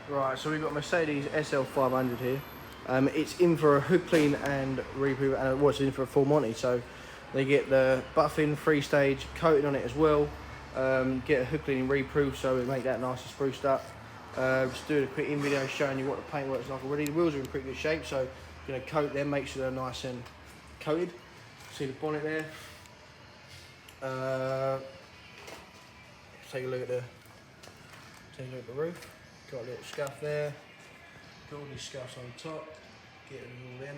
Right, so we've got Mercedes SL-500 here. It's in for a hood clean and reproof, and it's in for a full Monty. So they get the buffing, 3-stage coating on it as well. Get a hood clean and reproof, so we make that nice and spruced up. Just doing a quick in video showing you what the paintwork's like already. The wheels are in pretty good shape, so you're gonna coat them, make sure they're nice and coated. See the bonnet there. Take a look at the roof. Got a little scuff there. Got all these scuffs on top. Get rid of all them.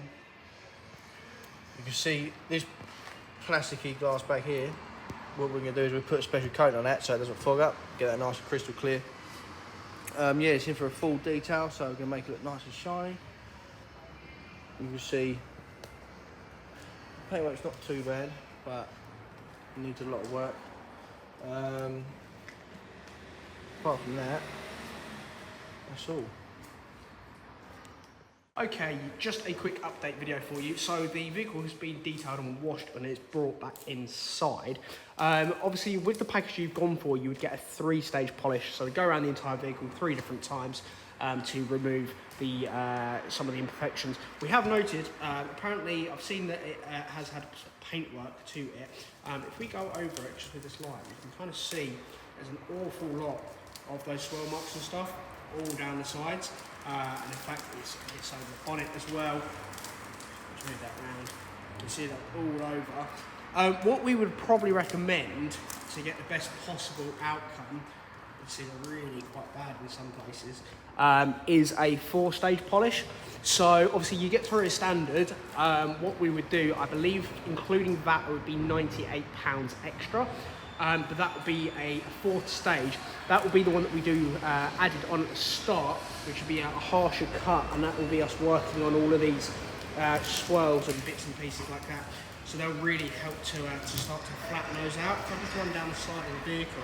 You can see this plasticky glass back here. What we're going to do is we put a special coat on that so it doesn't fog up. Get that nice and crystal clear. Yeah, it's in for a full detail, so we're going to make it look nice and shiny. You can see the paintwork's not too bad, but it needs a lot of work. Apart from that, that's all. Okay, just a quick update video for you. So the vehicle has been detailed and washed and it's brought back inside. Obviously with the package you've gone for, you would get a 3-stage polish. So they go around the entire vehicle 3 different times to remove the some of the imperfections. We have noted, apparently I've seen that it has had paintwork to it. If we go over it just with this light, you can kind of see there's an awful lot of those swirl marks and stuff all down the sides. And in fact, it's over the bonnet as well. Let's move that round. You can see that all over. What we would probably recommend to get the best possible outcome, you see they're really quite bad in some places, is a 4-stage polish. So obviously you get through a standard. What we would do, I believe, including that, it would be £98 extra. But that would be a 4th stage. That will be the one that we do added on at the start, which would be a harsher cut, and that will be us working on all of these swirls and bits and pieces like that. So they'll really help to start to flatten those out. If I just run down the side of the vehicle,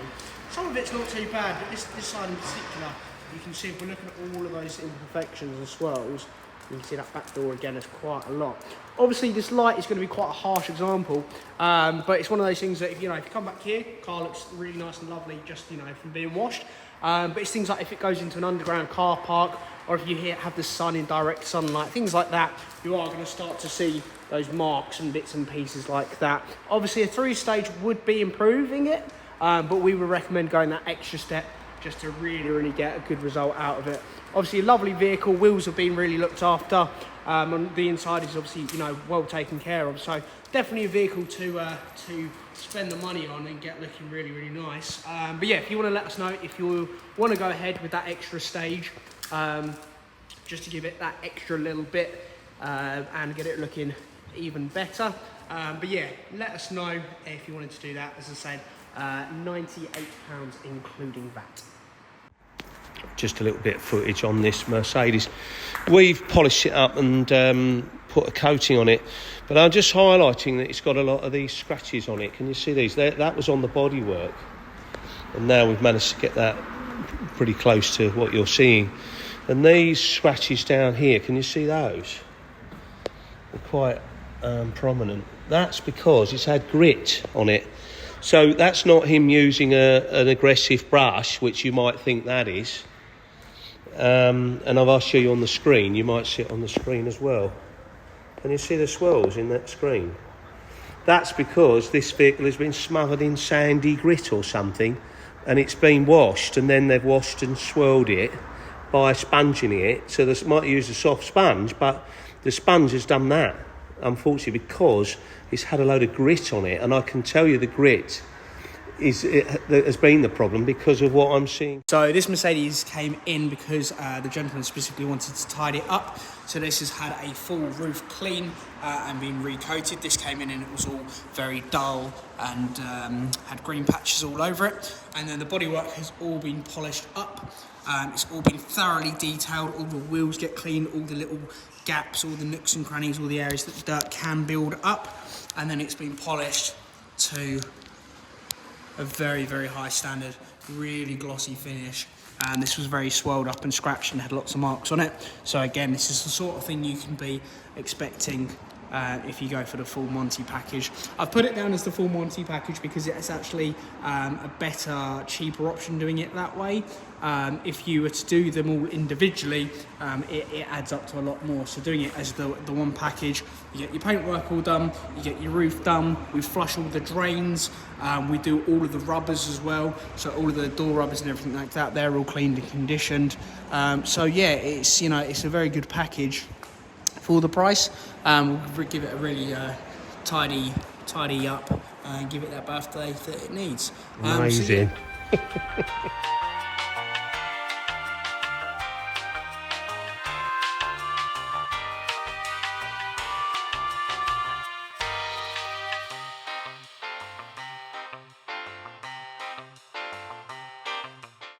some of it's not too bad, but this side in particular, you can see if we're looking at all of those imperfections and swirls, you can see that back door again is quite a lot. Obviously this light is going to be quite a harsh example, but it's one of those things that if you come back here, car looks really nice and lovely just from being washed. But it's things like if it goes into an underground car park, or if you have the sun in direct sunlight, things like that, you are going to start to see those marks and bits and pieces like that. Obviously a 3-stage would be improving it, but we would recommend going that extra step just to really get a good result out of it. Obviously a lovely vehicle, wheels have been really looked after, and the inside is obviously well taken care of, so definitely a vehicle to spend the money on and get looking really nice. But yeah, if you want to let us know if you want to go ahead with that extra stage, just to give it that extra little bit and get it looking even better. But yeah, let us know if you wanted to do that. As I said, £98 including VAT. Just a little bit of footage on this Mercedes. We've polished it up and put a coating on it, but I'm just highlighting that it's got a lot of these scratches on it. Can you see these? That was on the bodywork, and now we've managed to get that pretty close to what you're seeing. And these scratches down here, can you see those? They're quite prominent. That's because it's had grit on it. So that's not him using an aggressive brush, which you might think that is. And I'll show you on the screen. You might see it on the screen as well. Can you see the swirls in that screen? That's because this vehicle has been smothered in sandy grit or something, and it's been washed, and then they've washed and swirled it by sponging it. So they might use a soft sponge, but the sponge has done that, unfortunately, because it's had a load of grit on it. And I can tell you the grit has been the problem because of what I'm seeing. So this Mercedes came in because the gentleman specifically wanted to tidy it up. So this has had a full roof clean and been recoated. This came in and it was all very dull and had green patches all over it. And then the bodywork has all been polished up. It's all been thoroughly detailed. All the wheels get clean, all the little gaps, all the nooks and crannies, all the areas that the dirt can build up. And then it's been polished to a very high standard, really glossy finish. And this was very swelled up and scratched and had lots of marks on it. So again, this is the sort of thing you can be expecting if you go for the full Monty package. I've put it down as the full Monty package because it's actually a better, cheaper option doing it that way. If you were to do them all individually, it adds up to a lot more. So doing it as the one package, you get your paintwork all done, you get your roof done, we flush all the drains, we do all of the rubbers as well, so all of the door rubbers and everything like that, they're all cleaned and conditioned. So yeah, it's, you know, it's a very good package for the price. We'll give it a really tidy up and give it that birthday that it needs. Amazing. So yeah.